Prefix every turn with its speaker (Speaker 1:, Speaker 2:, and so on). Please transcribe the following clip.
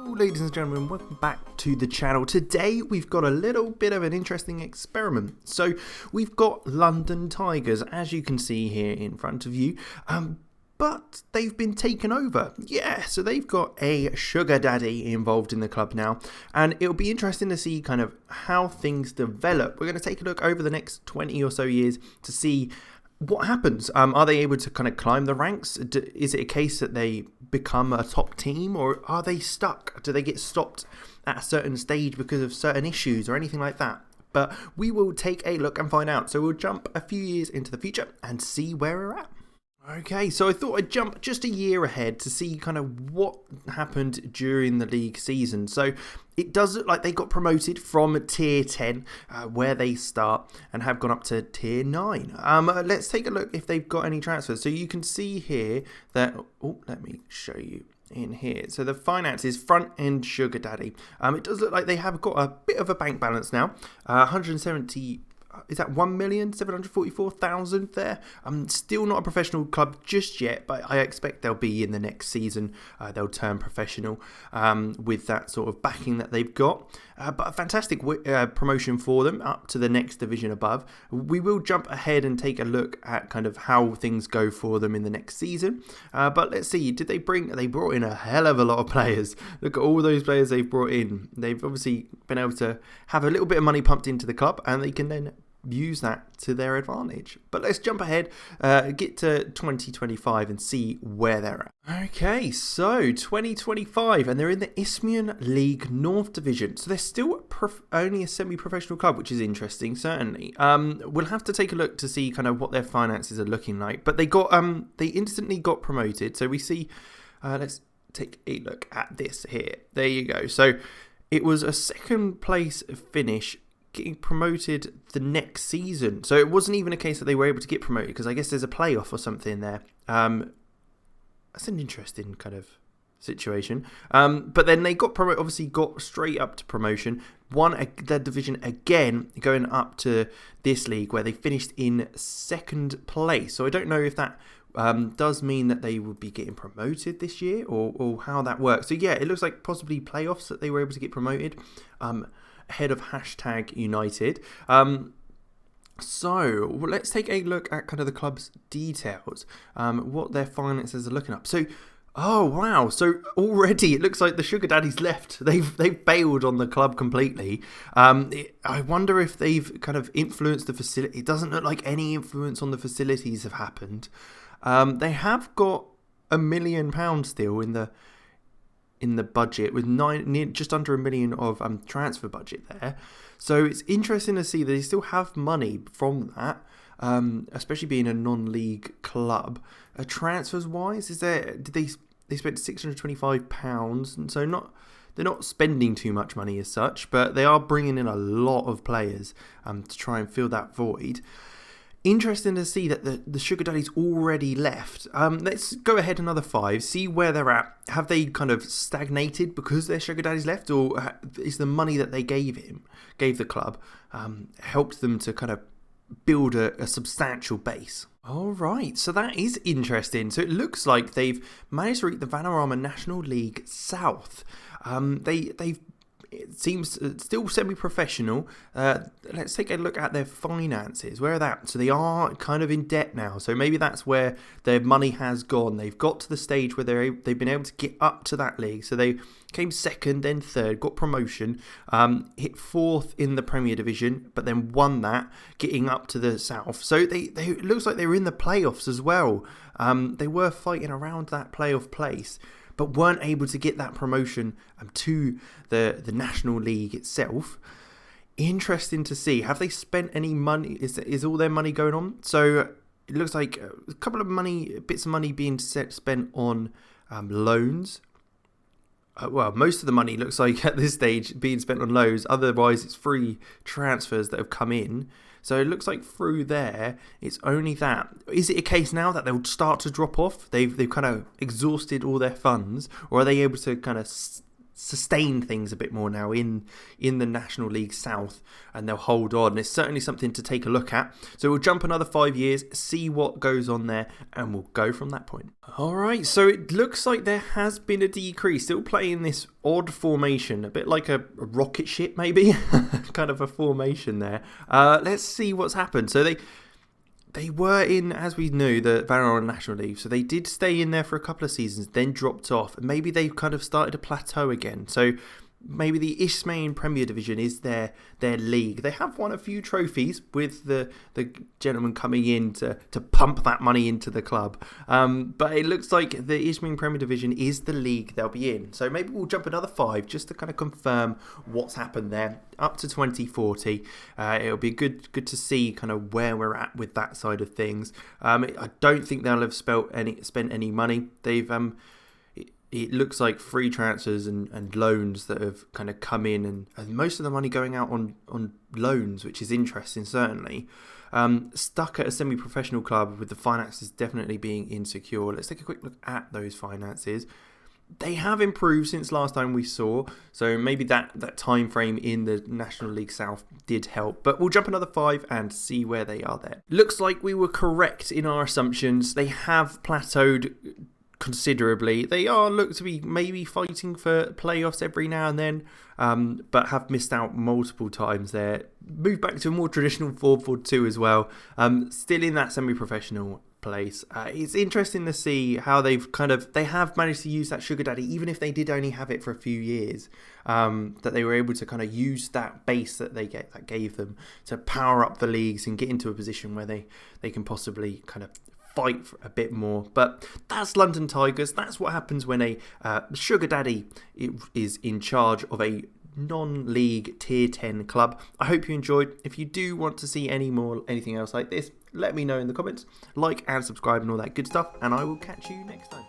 Speaker 1: Hello ladies and gentlemen, welcome back to the channel. Today we've got a little bit of an interesting experiment. So we've got London Tigers, as you can see here in front of you, but they've been taken over. Yeah, so they've got a sugar daddy involved in the club now, and it'll be interesting to see kind of how things develop. We're going to take a look over the next 20 or so years to see what happens. Are they able to kind of climb the ranks? Is it a case that they become a top team, or are they stuck? Do they get stopped at a certain stage because of certain issues or anything like that? But we will take a look and find out. So we'll jump a few years into the future and see where we're at. Okay, so I thought I'd jump just a year ahead to see kind of what happened during the league season. So it does look like they got promoted from Tier 10, where they start, and have gone up to Tier 9. Let's take a look if they've got any transfers. So you can see here that, let me show you in here. So the finances, front end sugar daddy. It does look like they have got a bit of a bank balance now, 170. Is that 1,744,000 there? Still not a professional club just yet, but I expect they'll be in the next season. They'll turn professional with that sort of backing that they've got. But a fantastic promotion for them up to the next division above. We will jump ahead and take a look at kind of how things go for them in the next season. But let's see, they brought in a hell of a lot of players. Look at all those players they've brought in. They've obviously been able to have a little bit of money pumped into the club, and they can then use that to their advantage. But let's jump ahead, get to 2025 and see where they're at. Okay, so 2025, and they're in the Isthmian League North Division. So they're still only a semi-professional club, which is interesting, certainly. We'll have to take a look to see kind of what their finances are looking like. But they instantly got promoted. So we see, let's take a look at this here. There you go. So it was a second place finish, getting promoted the next season. So it wasn't even a case that they were able to get promoted, because I guess there's a playoff or something there. That's an interesting kind of situation. But then they got promoted, obviously got straight up to promotion, won their division again, going up to this league where they finished in second place. So I don't know if that does mean that they would be getting promoted this year, or how that works. So yeah, it looks like possibly playoffs that they were able to get promoted. Ahead of #United. So let's take a look at kind of the club's details, what their finances are looking up. So, oh wow! So already it looks like the sugar daddies left. They've bailed on the club completely. I wonder if they've kind of influenced the facility. It doesn't look like any influence on the facilities have happened. They have got £1 million still in the budget, with just under £1 million of transfer budget there. So it's interesting to see that they still have money from that, especially being a non-league club. Transfers wise, they spent £625, and so they're not spending too much money as such, but they are bringing in a lot of players to try and fill that void. Interesting to see that the sugar daddies already left. Let's go ahead another 5, see where they're at. Have they kind of stagnated because their sugar daddies left, or is the money that they gave the club, helped them to kind of build a substantial base? All right, so that is interesting. So it looks like they've managed to reach the Vanarama National League South. It seems still semi-professional. Let's take a look at their finances. Where are they at? So they are kind of in debt now. So maybe that's where their money has gone. They've got to the stage where they've been able to get up to that league. So they came second, then third, got promotion, hit fourth in the Premier Division, but then won that, getting up to the south. So it looks like they were in the playoffs as well. They were fighting around that playoff place, but weren't able to get that promotion to the National League itself. Interesting to see. Have they spent any money? Is all their money going on? So it looks like a couple of bits of money being spent on loans. Well, most of the money looks like at this stage being spent on loans. Otherwise, it's free transfers that have come in. So it looks like through there, it's only that. Is it a case now that they'll start to drop off? They've kind of exhausted all their funds, or are they able to kind of sustain things a bit more now in the National League South, and they'll hold on. It's certainly something to take a look at. So we'll jump another 5 years, see what goes on there, and we'll go from that point. Alright, so it looks like there has been a decrease. Still playing this odd formation, a bit like a rocket ship maybe, kind of a formation there. Let's see what's happened. So they were in, as we knew, the Van National League, so they did stay in there for a couple of seasons, then dropped off, and maybe they've kind of started to plateau again. So maybe the Isthmian Premier Division is their league. They have won a few trophies with the gentleman coming in to pump that money into the club. But it looks like the Isthmian Premier Division is the league they'll be in. So maybe we'll jump another 5 just to kind of confirm what's happened there. Up to 2040. It'll be good to see kind of where we're at with that side of things. I don't think they'll have spent any money. They've it looks like free transfers and loans that have kind of come in, and most of the money going out on loans, which is interesting, certainly. Stuck at a semi-professional club with the finances definitely being insecure. Let's take a quick look at those finances. They have improved since last time we saw, so maybe that time frame in the National League South did help. But we'll jump another 5 and see where they are there. Looks like we were correct in our assumptions. They have plateaued considerably. They look to be maybe fighting for playoffs every now and then, but have missed out multiple times there. Moved back to a more traditional 4-4-2 as well. Still in that semi-professional place. It's interesting to see how they have managed to use that sugar daddy, even if they did only have it for a few years, that they were able to kind of use that base that that gave them to power up the leagues and get into a position where they can possibly kind of fight for a bit more. But that's London Tigers. That's what happens when a sugar daddy is in charge of a non-league tier 10 club. I hope you enjoyed. If you do want to see anything else like this, let me know in the comments. Like and subscribe and all that good stuff, and I will catch you next time.